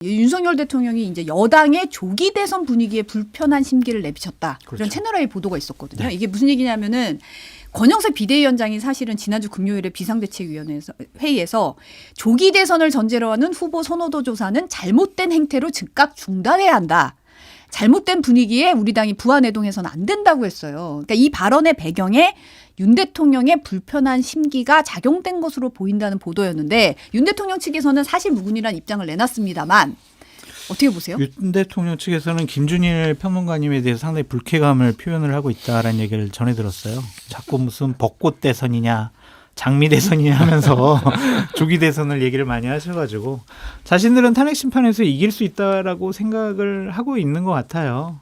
윤석열 대통령이 이제 여당의 조기 대선 분위기에 불편한 심기를 내비쳤다. 그렇죠. 이런 채널A 보도가 있었거든요. 네. 이게 무슨 얘기냐면은 권영세 비대위원장이 사실은 지난주 금요일에 비상대책위원회에서 회의에서 조기 대선을 전제로 하는 후보 선호도 조사는 잘못된 행태로 즉각 중단해야 한다. 잘못된 분위기에 우리 당이 부안해동해서는 안 된다고 했어요. 그러니까 이 발언의 배경에 윤 대통령의 불편한 심기가 작용된 것으로 보인다는 보도였는데 윤 대통령 측에서는 사실 무근이라는 입장을 내놨습니다만 어떻게 보세요? 윤 대통령 측에서는 김준일 평론가님에 대해서 상당히 불쾌감을 표현을 하고 있다라는 얘기를 전해 들었어요. 자꾸 무슨 벚꽃 대선이냐 장미 대선이냐 하면서 조기 대선을 얘기를 많이 하셔가지고 자신들은 탄핵 심판에서 이길 수 있다라고 생각을 하고 있는 것 같아요.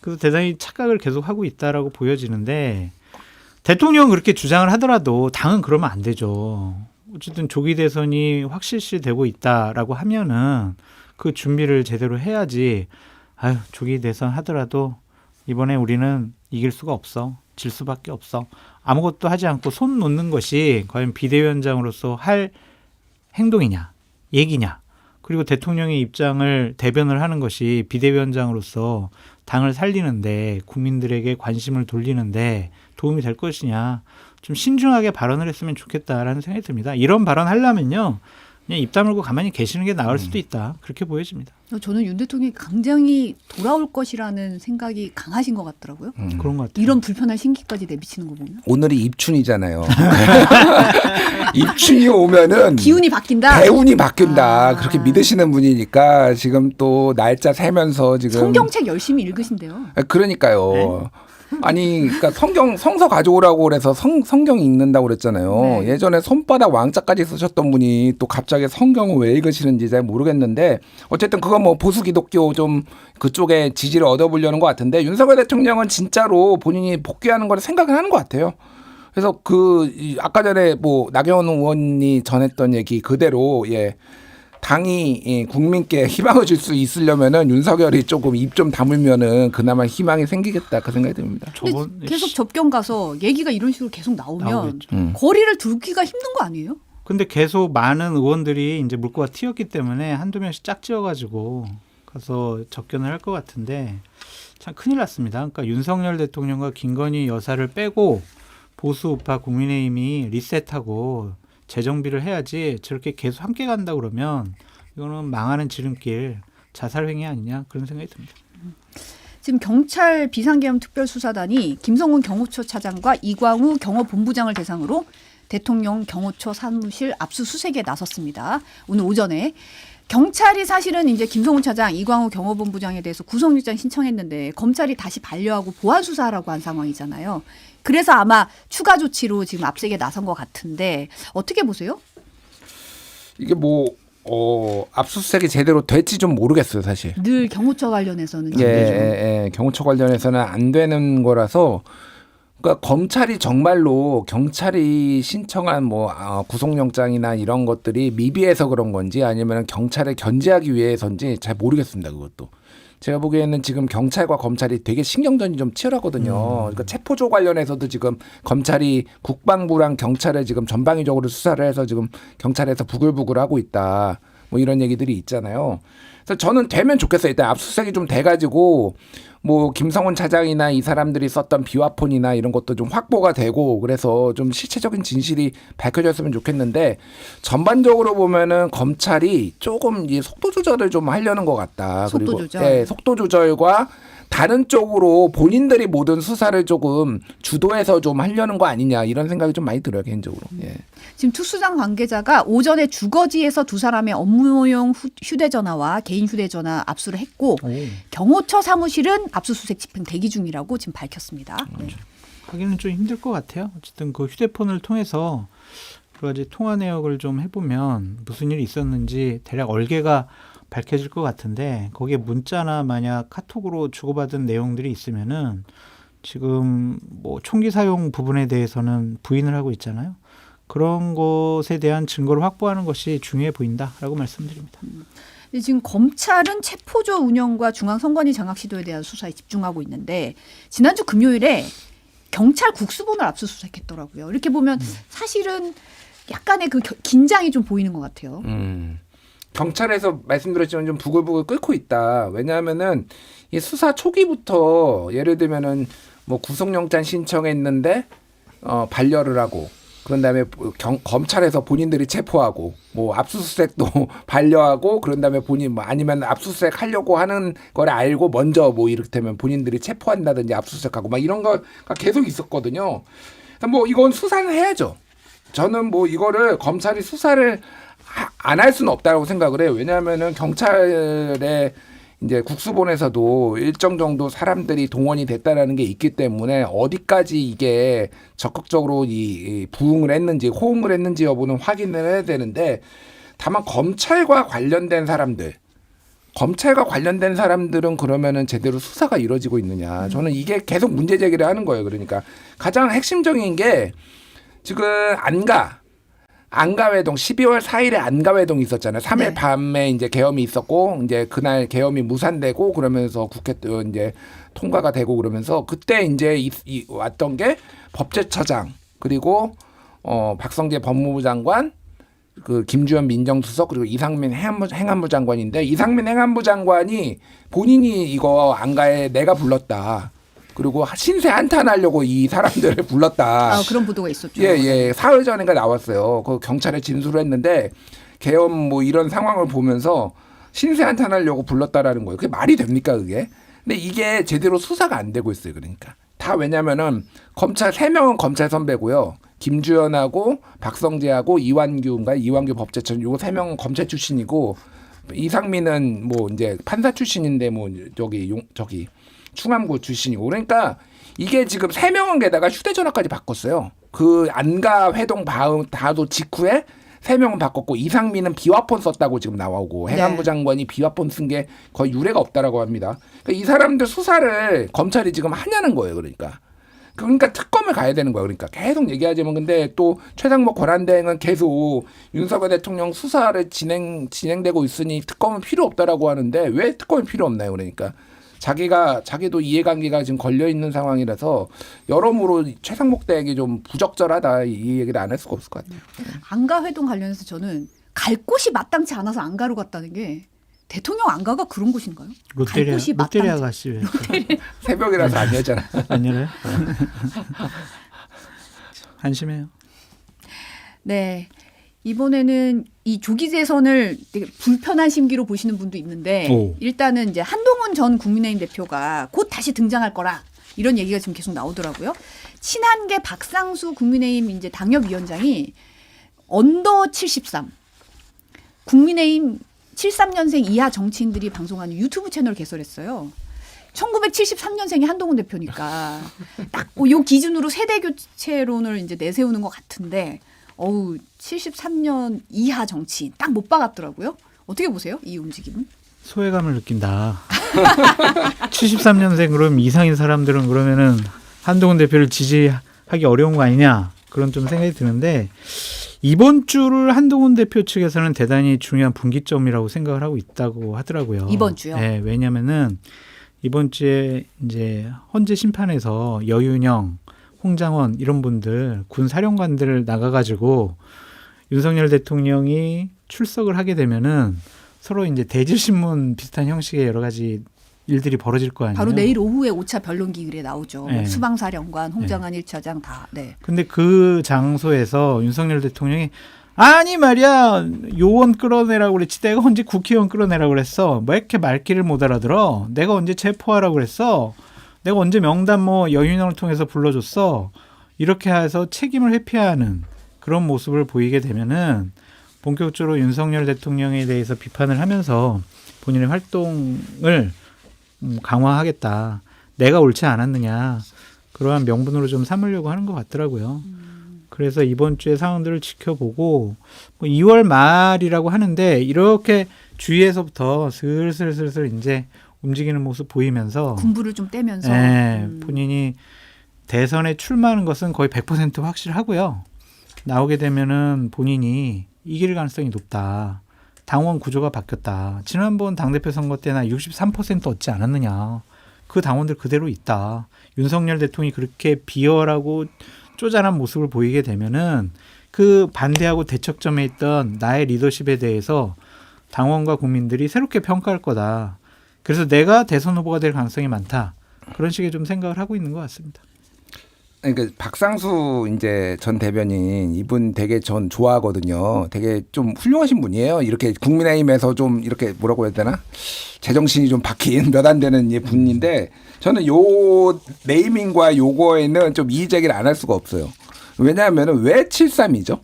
그래서 대단히 착각을 계속 하고 있다라고 보여지는데 대통령은 그렇게 주장을 하더라도 당은 그러면 안 되죠. 어쨌든 조기 대선이 확실시되고 있다라고 하면은 그 준비를 제대로 해야지. 아유, 조기 대선 하더라도 이번에 우리는 이길 수가 없어. 질 수밖에 없어. 아무것도 하지 않고 손 놓는 것이 과연 비대위원장으로서 할 행동이냐, 얘기냐. 그리고 대통령의 입장을 대변을 하는 것이 비대위원장으로서 당을 살리는데 국민들에게 관심을 돌리는데 도움이 될 것이냐. 좀 신중하게 발언을 했으면 좋겠다라는 생각이 듭니다. 이런 발언 하려면요. 그냥 입 다물고 가만히 계시는 게 나을 수도 있다. 그렇게 보여집니다. 저는 윤 대통령이 굉장히 돌아올 것이라는 생각이 강하신 것 같더라고요. 그런 것 같아요. 이런 불편한 심기까지 내비치는 거 보면. 오늘이 입춘이잖아요. 입춘이 오면은 기운이 바뀐다. 대운이 바뀐다. 아. 그렇게 믿으시는 분이니까 지금 또 날짜 세면서 지금 성경책 열심히 읽으신대요. 그러니까요. 네. 아니, 그러니까 성서 가져오라고 그래서 성경 읽는다고 그랬잖아요. 네. 예전에 손바닥 왕자까지 쓰셨던 분이 또 갑자기 성경을 왜 읽으시는지 잘 모르겠는데 어쨌든 그건 뭐 보수 기독교 좀 그쪽에 지지를 얻어보려는 것 같은데 윤석열 대통령은 진짜로 본인이 복귀하는 걸 생각을 하는 것 같아요. 그래서 아까 전에 뭐 나경원 의원이 전했던 얘기 그대로 당이 국민께 희망을 줄 수 있으려면은 윤석열이 조금 입 좀 다물면은 그나마 희망이 생기겠다 그 생각이 듭니다. 근데 계속 접견 가서 얘기가 이런 식으로 계속 나오면 나오겠죠. 거리를 두기가 힘든 거 아니에요? 근데 계속 많은 의원들이 이제 물꼬가 튀었기 때문에 한두 명씩 짝지어가지고 가서 접견을 할 것 같은데 참 큰일 났습니다. 그러니까 윤석열 대통령과 김건희 여사를 빼고 보수 우파 국민의힘이 리셋하고 재정비를 해야지 저렇게 계속 함께 간다 그러면 이거는 망하는 지름길 자살행위 아니냐 그런 생각이 듭니다. 지금 경찰 비상계엄 특별수사단이 김성훈 경호처 차장과 이광우 경호본부장을 대상으로 대통령 경호처 사무실 압수수색에 나섰습니다. 오늘 오전에 경찰이 사실은 이제 김성훈 차장, 이광우 경호본부장에 대해서 구속영장 신청했는데 검찰이 다시 반려하고 보안 수사하라고 한 상황이잖아요. 그래서 아마 추가 조치로 지금 압색에 나선 것 같은데 어떻게 보세요? 이게 뭐 압수수색이 제대로 될지 좀 모르겠어요, 사실. 늘 경호처 관련해서는 안 되죠. 경호처 관련해서는 안 되는 거라서 그러니까 검찰이 정말로 경찰이 신청한 구속영장이나 이런 것들이 미비해서 그런 건지 아니면 경찰에 견제하기 위해서인지 잘 모르겠습니다. 그것도. 제가 보기에는 지금 경찰과 검찰이 되게 신경전이 좀 치열하거든요. 그러니까 체포조 관련해서도 지금 검찰이 국방부랑 경찰을 지금 전방위적으로 수사를 해서 지금 경찰에서 부글부글하고 있다. 뭐 이런 얘기들이 있잖아요. 그래서 저는 되면 좋겠어요. 일단 압수수색이 좀 돼가지고 뭐 김성훈 차장이나 이 사람들이 썼던 비화폰이나 이런 것도 좀 확보가 되고 그래서 좀 실체적인 진실이 밝혀졌으면 좋겠는데 전반적으로 보면은 검찰이 조금 이 속도 조절을 좀 하려는 것 같다. 속도 조절. 네, 속도 조절과 다른 쪽으로 본인들이 모든 수사를 조금 주도해서 좀 하려는 거 아니냐 이런 생각이 좀 많이 들어요 개인적으로. 예. 지금 특수상 관계자가 오전에 주거지에서 두 사람의 업무용 휴대전화와 개인 휴대전화 압수를 했고 경호처 사무실은 압수수색 집행 대기 중이라고 지금 밝혔습니다. 하기는 좀 힘들 것 같아요. 어쨌든 그 휴대폰을 통해서 여러 가지 통화 내역을 좀 해보면 무슨 일이 있었는지 대략 얼개가 밝혀질 것 같은데 거기에 문자나 만약 카톡으로 주고받은 내용들이 있으면은 지금 뭐 총기 사용 부분에 대해서는 부인을 하고 있잖아요. 그런 것에 대한 증거를 확보하는 것이 중요해 보인다라고 말씀드립니다. 지금 검찰은 체포조 운영과 중앙선관위 장악 시도에 대한 수사에 집중하고 있는데 지난주 금요일에 경찰 국수본을 압수수색했더라고요. 이렇게 보면 사실은 약간의 그 긴장이 좀 보이는 것 같아요. 경찰에서 말씀드렸지만 좀 부글부글 끓고 있다. 왜냐하면은 이 수사 초기부터 예를 들면은 뭐 구속영장 신청했는데 반려를 하고 그런 다음에 검찰에서 본인들이 체포하고 뭐 압수수색도 반려하고 그런 다음에 본인 뭐 아니면 압수수색 하려고 하는 걸 알고 먼저 뭐 이를테면 본인들이 체포한다든지 압수수색하고 막 이런 거가 계속 있었거든요. 뭐 이건 수사는 해야죠. 저는 뭐 이거를 검찰이 수사를 안 할 수는 없다고 생각을 해요. 왜냐하면은 경찰의 이제 국수본에서도 일정 정도 사람들이 동원이 됐다라는 게 있기 때문에 어디까지 이게 적극적으로 이 부응을 했는지 호응을 했는지 여부는 확인을 해야 되는데 다만 검찰과 관련된 사람들은 그러면은 제대로 수사가 이루어지고 있느냐. 저는 이게 계속 문제 제기를 하는 거예요. 그러니까 가장 핵심적인 게 지금 안가회동 12월 4일에 안가회동이 있었잖아요. 3일 네. 밤에 이제 계엄이 있었고 이제 그날 계엄이 무산되고 그러면서 국회 이제 통과가 되고 그러면서 그때 이제 왔던 게 법제처장 그리고 박성재 법무부 장관 그 김주현 민정수석 그리고 이상민 행안부 장관인데 이상민 행안부 장관이 본인이 이거 안가에 내가 불렀다. 그리고 신세 한탄하려고 이 사람들을 불렀다. 그런 보도가 있었죠. 예. 사흘 전인가 나왔어요. 그 경찰에 진술을 했는데 계엄 뭐 이런 상황을 보면서 신세 한탄하려고 불렀다라는 거예요. 그게 말이 됩니까 그게? 근데 이게 제대로 수사가 안 되고 있어요. 그러니까 다 왜냐면은 검찰 3명은 검찰 선배고요. 김주현하고 박성재하고 이완규 법제처 요거 3명은 검찰 출신이고 이상민은 뭐 이제 판사 출신인데 뭐 저기 충암고 출신이고 그러니까 이게 지금 3명은 게다가 휴대전화까지 바꿨어요. 그 안가 회동 다도 직후에 3명은 바꿨고 이상민은 비화폰 썼다고 지금 나오고 행안부 장관이 비화폰 쓴 게 거의 유례가 없다라고 합니다. 그러니까 이 사람들 수사를 검찰이 지금 하냐는 거예요. 그러니까 특검을 가야 되는 거예요. 그러니까 계속 얘기하지만 근데 또 최상목 권한대행은 계속 윤석열 대통령 수사를 진행되고 있으니 특검은 필요 없다라고 하는데 왜 특검이 필요 없나요? 그러니까 자기도 이해관계가 지금 걸려 있는 상황이라서 여러모로 최상목 대행이 좀 부적절하다 이 얘기를 안 할 수가 없을 것 같아요. 안가 회동 관련해서 저는 갈 곳이 마땅치 않아서 안가로 갔다는 게 대통령 안가가 그런 곳인가요? 롯데리아 가시 새벽이라서 안 열잖아. 안 열어요? 한심해요. 네. 이번에는 이 조기 대선을 되게 불편한 심기로 보시는 분도 있는데 일단은 이제 한동훈 전 국민의힘 대표가 곧 다시 등장할 거라 이런 얘기가 지금 계속 나오더라고요. 친한계 박상수 국민의힘 이제 당협위원장이 언더 73 국민의힘 73년생 이하 정치인들이 방송하는 유튜브 채널 개설했어요. 1973년생이 한동훈 대표니까 딱 요 기준으로 세대 교체론을 이제 내세우는 것 같은데 73년 이하 정치인 딱 못 박았더라고요. 어떻게 보세요? 이 움직임은? 소외감을 느낀다. 73년생 그럼 이상인 사람들은 그러면은 한동훈 대표를 지지하기 어려운 거 아니냐 그런 좀 생각이 드는데 이번 주를 한동훈 대표 측에서는 대단히 중요한 분기점이라고 생각을 하고 있다고 하더라고요. 이번 주요? 네, 왜냐면은 이번 주에 이제 헌재 심판에서 여윤영, 홍장원 이런 분들 군 사령관들을 나가가지고 윤석열 대통령이 출석을 하게 되면은 서로 이제 대질신문 비슷한 형식의 여러 가지 일들이 벌어질 거 아니에요. 바로 내일 오후에 5차 변론기일에 나오죠. 네. 수방사령관, 홍장한 1차장 다. 네. 근데 그 장소에서 윤석열 대통령이 아니 말이야 요원 끌어내라고 그랬지 내가 언제 국회의원 끌어내라고 그랬어 뭐 이렇게 말귀를 못 알아들어 내가 언제 체포하라고 그랬어 내가 언제 명단 뭐 여윤영을 통해서 불러줬어 이렇게 해서 책임을 회피하는 그런 모습을 보이게 되면은 본격적으로 윤석열 대통령에 대해서 비판을 하면서 본인의 활동을 강화하겠다. 내가 옳지 않았느냐. 그러한 명분으로 좀 삼으려고 하는 것 같더라고요. 그래서 이번 주의 상황들을 지켜보고 뭐 2월 말이라고 하는데 이렇게 주위에서부터 슬슬 이제 움직이는 모습 보이면서 군부를 좀 떼면서 본인이 대선에 출마하는 것은 거의 100% 확실하고요. 나오게 되면은 본인이 이길 가능성이 높다. 당원 구조가 바뀌었다. 지난번 당대표 선거 때나 63% 얻지 않았느냐. 그 당원들 그대로 있다. 윤석열 대통령이 그렇게 비열하고 쪼잔한 모습을 보이게 되면은 그 반대하고 대척점에 있던 나의 리더십에 대해서 당원과 국민들이 새롭게 평가할 거다. 그래서 내가 대선 후보가 될 가능성이 많다. 그런 식의 좀 생각을 하고 있는 것 같습니다. 그러니까 박상수 이제 전 대변인 이분 되게 전 좋아하거든요. 되게 좀 훌륭하신 분이에요. 이렇게 국민의힘에서 좀 이렇게 뭐라고 해야 되나? 제정신이 좀 박힌 몇 안 되는 분인데 저는 요 네이밍과 요거에는 좀 이의 제기를 안 할 수가 없어요. 왜냐하면은 왜 73이죠?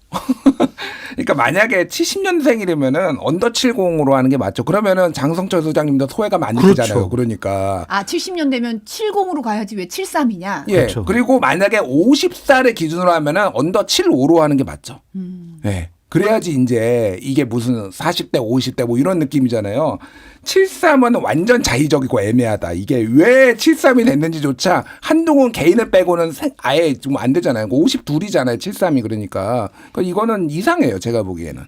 그러니까 만약에 70년생이라면은 언더 70으로 하는 게 맞죠. 그러면은 장성철 소장님도 소외가 안 되잖아요. 그렇죠. 그러니까. 70년 되면 70으로 가야지 왜 73이냐? 예. 그렇죠. 그리고 만약에 50살을 기준으로 하면은 언더 75로 하는 게 맞죠. 예. 그래야지 이제 이게 무슨 40대, 50대 뭐 이런 느낌이잖아요. 73은 완전 자의적이고 애매하다. 이게 왜 73이 됐는지조차 한동훈 개인을 빼고는 아예 좀 안 되잖아요. 52이잖아요. 73이 그러니까. 이거는 이상해요. 제가 보기에는.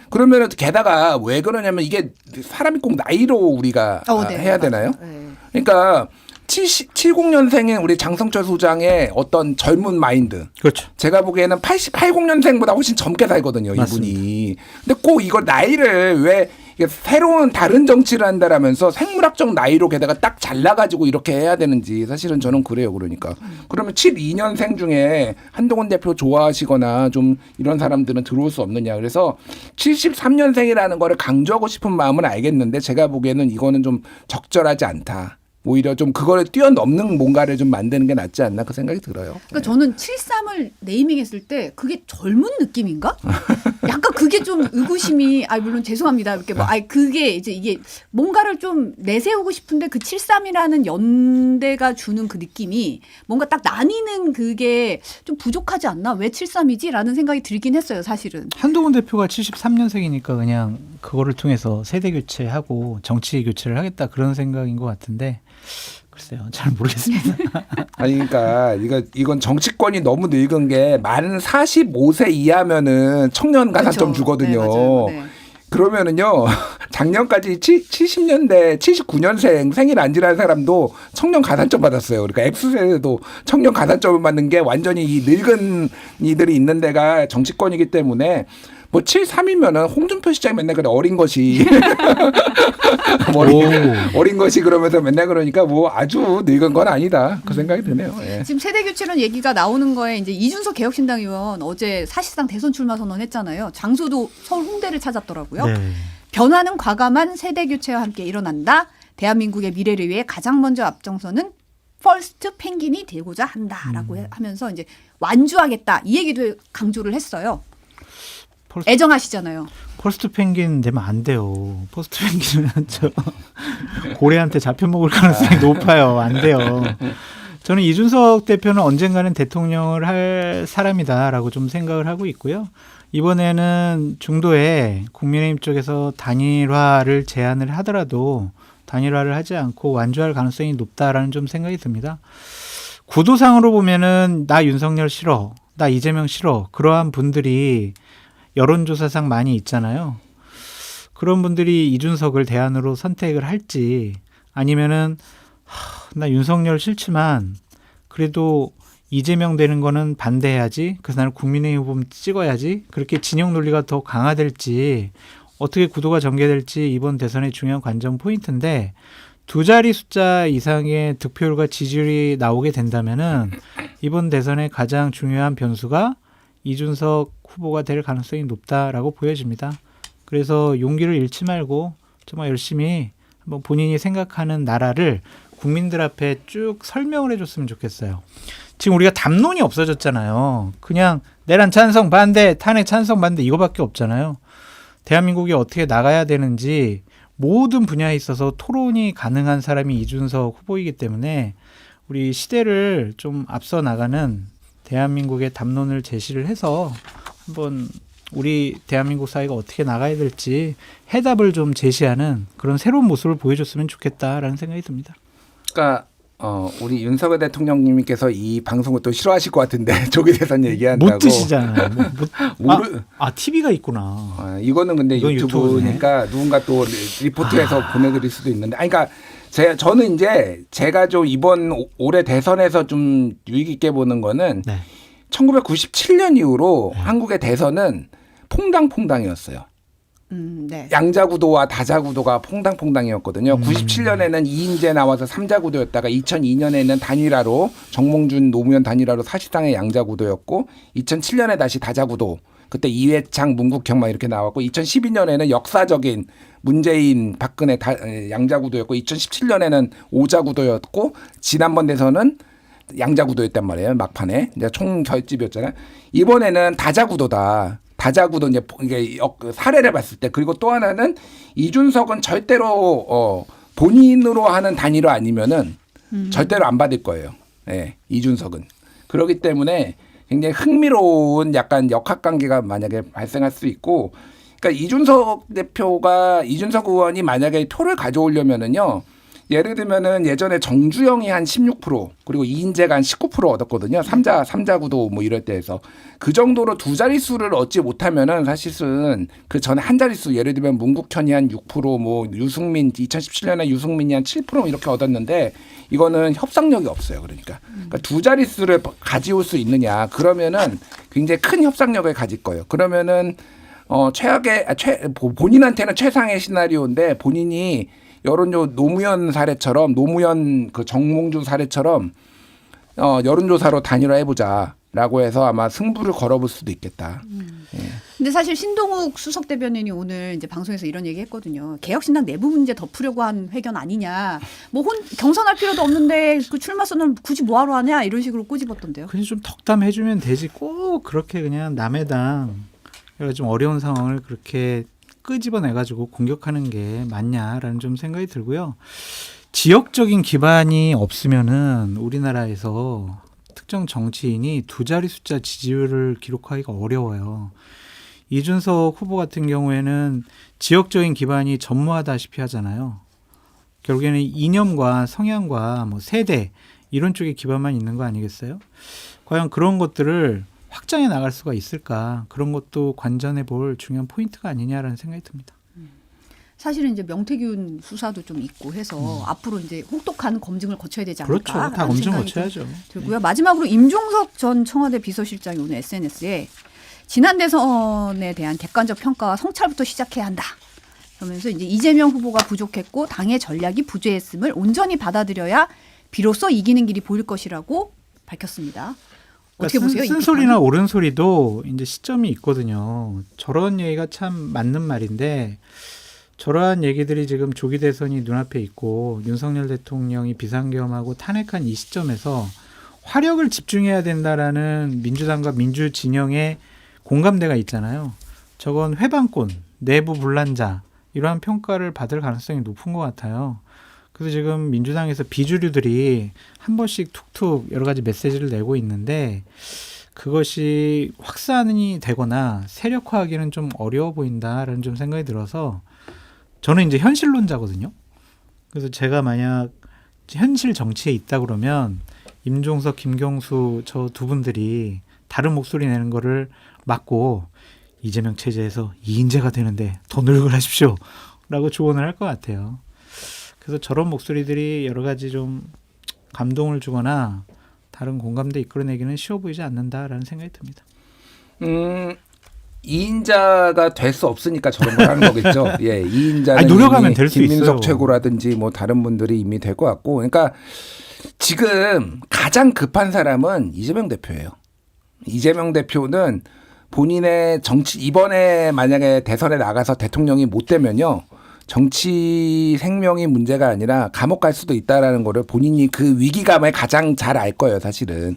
그러면은 게다가 왜 그러냐면 이게 사람이 꼭 나이로 우리가 네, 해야 되나요? 네. 그러니까 70년생인 우리 장성철 소장의 어떤 젊은 마인드. 그렇죠. 제가 보기에는 80년생보다 훨씬 젊게 살거든요, 맞습니다. 이분이. 근데 꼭 이걸 나이를 왜 이게 새로운 다른 정치를 한다라면서 생물학적 나이로 게다가 딱 잘라가지고 이렇게 해야 되는지 사실은 저는 그래요, 그러니까. 그러면 72년생 중에 한동훈 대표 좋아하시거나 좀 이런 사람들은 들어올 수 없느냐. 그래서 73년생이라는 거를 강조하고 싶은 마음은 알겠는데 제가 보기에는 이거는 좀 적절하지 않다. 오히려 좀 그거를 뛰어넘는 뭔가를 좀 만드는 게 낫지 않나 그 생각이 들어요. 그러니까 저는 73을 네이밍했을 때 그게 젊은 느낌인가? 약간 그게 좀 의구심이 물론 죄송합니다. 이렇게 그게 이제 이게 뭔가를 좀 내세우고 싶은데 그 73이라는 연대가 주는 그 느낌이 뭔가 딱 나뉘는 그게 좀 부족하지 않나? 왜 73이지라는 생각이 들긴 했어요, 사실은. 한동훈 대표가 73년생이니까 그냥 그거를 통해서 세대 교체하고 정치 교체를 하겠다 그런 생각인 것 같은데 글쎄요, 잘 모르겠습니다. 아니 그러니까 이건 정치권이 너무 늙은 게 만 45세 이하면은 청년 가산점 그렇죠. 주거든요. 네, 맞아요. 네. 그러면은요 작년까지 70년대 79년생 생일 안 지난 사람도 청년 가산점 받았어요. 그러니까 X세대도 청년 가산점을 받는 게 완전히 이 늙은 이들이 있는 데가 정치권이기 때문에 뭐 73이면은 홍준표 시장이 맨날 그래 어린 것이 어린 것이 그러면서 맨날 그러니까 뭐 아주 늙은 건 아니다 그 생각이 드네요. 예. 지금 세대 교체론 얘기가 나오는 거에 이제 이준석 개혁신당 의원 어제 사실상 대선 출마 선언했잖아요. 장소도 서울 홍대를 찾았더라고요. 네. 변화는 과감한 세대 교체와 함께 일어난다. 대한민국의 미래를 위해 가장 먼저 앞장서는 퍼스트 펭귄이 되고자 한다라고 하면서 이제 완주하겠다 이 얘기도 강조를 했어요. 애정하시잖아요. 퍼스트 펭귄 되면 안 돼요. 퍼스트 펭귄은 저 고래한테 잡혀 먹을 가능성이 높아요. 안 돼요. 저는 이준석 대표는 언젠가는 대통령을 할 사람이다라고 좀 생각을 하고 있고요. 이번에는 중도에 국민의힘 쪽에서 단일화를 제안을 하더라도 단일화를 하지 않고 완주할 가능성이 높다라는 좀 생각이 듭니다. 구도상으로 보면은 나 윤석열 싫어, 나 이재명 싫어 그러한 분들이 여론조사상 많이 있잖아요. 그런 분들이 이준석을 대안으로 선택을 할지 아니면은 나 윤석열 싫지만 그래도 이재명 되는 거는 반대해야지. 그래서 나는 국민의힘 후보 찍어야지. 그렇게 진영 논리가 더 강화될지 어떻게 구도가 전개될지 이번 대선의 중요한 관전 포인트인데 두 자리 숫자 이상의 득표율과 지지율이 나오게 된다면은 이번 대선의 가장 중요한 변수가 이준석 후보가 될 가능성이 높다라고 보여집니다. 그래서 용기를 잃지 말고 정말 열심히 한번 본인이 생각하는 나라를 국민들 앞에 쭉 설명을 해줬으면 좋겠어요. 지금 우리가 담론이 없어졌잖아요. 그냥 내란 찬성 반대, 탄핵 찬성 반대 이거밖에 없잖아요. 대한민국이 어떻게 나가야 되는지 모든 분야에 있어서 토론이 가능한 사람이 이준석 후보이기 때문에 우리 시대를 좀 앞서 나가는 대한민국의 담론을 제시를 해서 한번 우리 대한민국 사회가 어떻게 나가야 될지 해답을 좀 제시하는 그런 새로운 모습을 보여줬으면 좋겠다라는 생각이 듭니다. 그러니까 우리 윤석열 대통령님께서 이 방송을 또 싫어하실 것 같은데 조기 대선 얘기한다고. 못 드시잖아요. TV가 있구나. 이거는 근데 이건 유튜브니까 누군가 또 리포트해서 보내드릴 수도 있는데. 그러니까 저는 이제 제가 좀 이번 올해 대선에서 좀 유익 있게 보는 거는 네. 1997년 이후로 한국의 대선은 퐁당퐁당이었어요. 네. 양자구도와 다자구도가 퐁당퐁당이었거든요. 97년에는 2인제 나와서 3자구도였다가 2002년에는 단일화로 정몽준 노무현 단일화로 사실상의 양자구도였고 2007년에 다시 다자구도 그때 이회창 문국형 막 이렇게 나왔고 2012년에는 역사적인 문재인 박근혜 양자구도였고 2017년에는 오자구도였고 지난번 대선은 양자구도였단 말이에요. 막판에 이제 총결집이었잖아요. 이번에는 다자구도다. 다자구도 이게 사례를 봤을 때 그리고 또 하나는 이준석은 절대로 본인으로 하는 단일화 아니면은 절대로 안 받을 거예요. 네, 이준석은 그렇기 때문에 굉장히 흥미로운 약간 역학관계가 만약에 발생할 수 있고, 그러니까 이준석 의원이 만약에 표를 가져오려면은요. 예를 들면은 예전에 정주영이 한 16% 그리고 이인재가 한 19% 얻었거든요. 삼자구도 뭐 이럴 때에서 그 정도로 두 자릿수를 얻지 못하면은 사실은 그 전에 한 자릿수 예를 들면 문국현이 한 6% 뭐 유승민 2017년에 유승민이 한 7% 이렇게 얻었는데 이거는 협상력이 없어요. 그러니까 두 자릿수를 가져올 수 있느냐 그러면은 굉장히 큰 협상력을 가질 거예요. 그러면은 본인한테는 최상의 시나리오인데 본인이 여론조 노무현 사례처럼 노무현 그 정몽준 사례처럼 여론조사로 단일화 해보자라고 해서 아마 승부를 걸어볼 수도 있겠다. 예. 근데 사실 신동욱 수석 대변인이 오늘 이제 방송에서 이런 얘기했거든요. 개혁신당 내부 문제 덮으려고 한 회견 아니냐. 뭐 경선할 필요도 없는데 그 출마선언 굳이 뭐하러 하냐 이런 식으로 꼬집었던데요. 그냥 좀 덕담해주면 되지. 꼭 그렇게 그냥 남의 당 좀 어려운 상황을 그렇게 끄집어내가지고 공격하는 게 맞냐라는 좀 생각이 들고요. 지역적인 기반이 없으면은 우리나라에서 특정 정치인이 두 자리 숫자 지지율을 기록하기가 어려워요. 이준석 후보 같은 경우에는 지역적인 기반이 전무하다시피 하잖아요. 결국에는 이념과 성향과 뭐 세대 이런 쪽의 기반만 있는 거 아니겠어요? 과연 그런 것들을 확장해 나갈 수가 있을까? 그런 것도 관전해 볼 중요한 포인트가 아니냐라는 생각이 듭니다. 사실은 이제 명태균 수사도 좀 있고 해서 앞으로 이제 혹독한 검증을 거쳐야 되지 않을까? 그렇죠. 다 검증 거쳐야죠. 들고요. 마지막으로 임종석 전 청와대 비서실장이 오늘 SNS에 지난 대선에 대한 객관적 평가와 성찰부터 시작해야 한다. 그러면서 이제 이재명 후보가 부족했고 당의 전략이 부재했음을 온전히 받아들여야 비로소 이기는 길이 보일 것이라고 밝혔습니다. 어떻게 그러니까 보세요? 쓴소리나 옳은 소리도 이제 시점이 있거든요. 저런 얘기가 참 맞는 말인데 저러한 얘기들이 지금 조기 대선이 눈앞에 있고 윤석열 대통령이 비상겸하고 탄핵한 이 시점에서 화력을 집중해야 된다라는 민주당과 민주진영의 공감대가 있잖아요. 저건 회방꾼, 내부 분란자 이러한 평가를 받을 가능성이 높은 것 같아요. 그래서 지금 민주당에서 비주류들이 한 번씩 툭툭 여러 가지 메시지를 내고 있는데 그것이 확산이 되거나 세력화하기는 좀 어려워 보인다라는 좀 생각이 들어서 저는 이제 현실론자거든요. 그래서 제가 만약 현실 정치에 있다 그러면 임종석, 김경수 저 두 분들이 다른 목소리 내는 거를 막고 이재명 체제에서 이인재가 되는데 더 노력을 하십시오 라고 조언을 할 것 같아요. 그래서 저런 목소리들이 여러 가지 좀 감동을 주거나 다른 공감대 이끌어내기는 쉬워 보이지 않는다라는 생각이 듭니다. 2인자가 될 수 없으니까 저런 걸 하는 거겠죠. 예, 2인자는 노력하면 될 수 있어요. 김민석 최고라든지 뭐 다른 분들이 이미 될 것 같고, 그러니까 지금 가장 급한 사람은 이재명 대표예요. 이재명 대표는 본인의 정치 이번에 만약에 대선에 나가서 대통령이 못 되면요. 정치 생명이 문제가 아니라 감옥 갈 수도 있다라는 거를 본인이 그 위기감을 가장 잘 알 거예요, 사실은.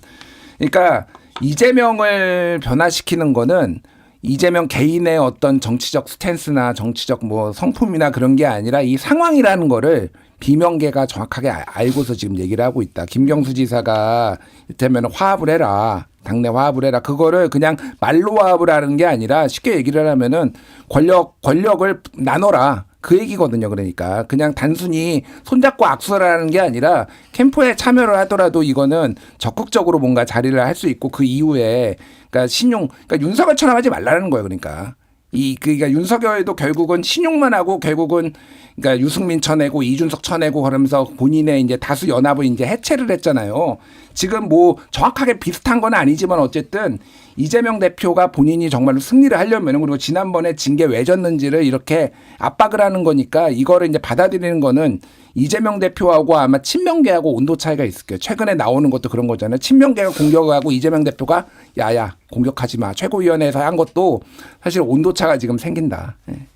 그러니까 이재명을 변화시키는 거는 이재명 개인의 어떤 정치적 스탠스나 정치적 뭐 성품이나 그런 게 아니라 이 상황이라는 거를 비명계가 정확하게 알고서 지금 얘기를 하고 있다. 김경수 지사가 이를테면 화합을 해라. 당내 화합을 해라. 그거를 그냥 말로 화합을 하는 게 아니라 쉽게 얘기를 하면은 권력을 나눠라. 그 얘기거든요. 그러니까 그냥 단순히 손잡고 악수를 하는 게 아니라 캠프에 참여를 하더라도 이거는 적극적으로 뭔가 자리를 할 수 있고 그 이후에 그러니까 그러니까 윤석열처럼 하지 말라는 거예요. 그러니까 그러니까 윤석열도 결국은 신용만 하고 결국은 그러니까 유승민 쳐내고 이준석 쳐내고 그러면서 본인의 이제 다수 연합을 이제 해체를 했잖아요. 지금 뭐 정확하게 비슷한 건 아니지만 어쨌든 이재명 대표가 본인이 정말로 승리를 하려면 그리고 지난번에 징계 왜 졌는지를 이렇게 압박을 하는 거니까 이거를 이제 받아들이는 거는 이재명 대표하고 아마 친명계하고 온도 차이가 있을 거예요. 최근에 나오는 것도 그런 거잖아요. 친명계가 공격하고 이재명 대표가 야야 공격하지 마. 최고위원회에서 한 것도 사실 온도 차가 지금 생긴다. 예.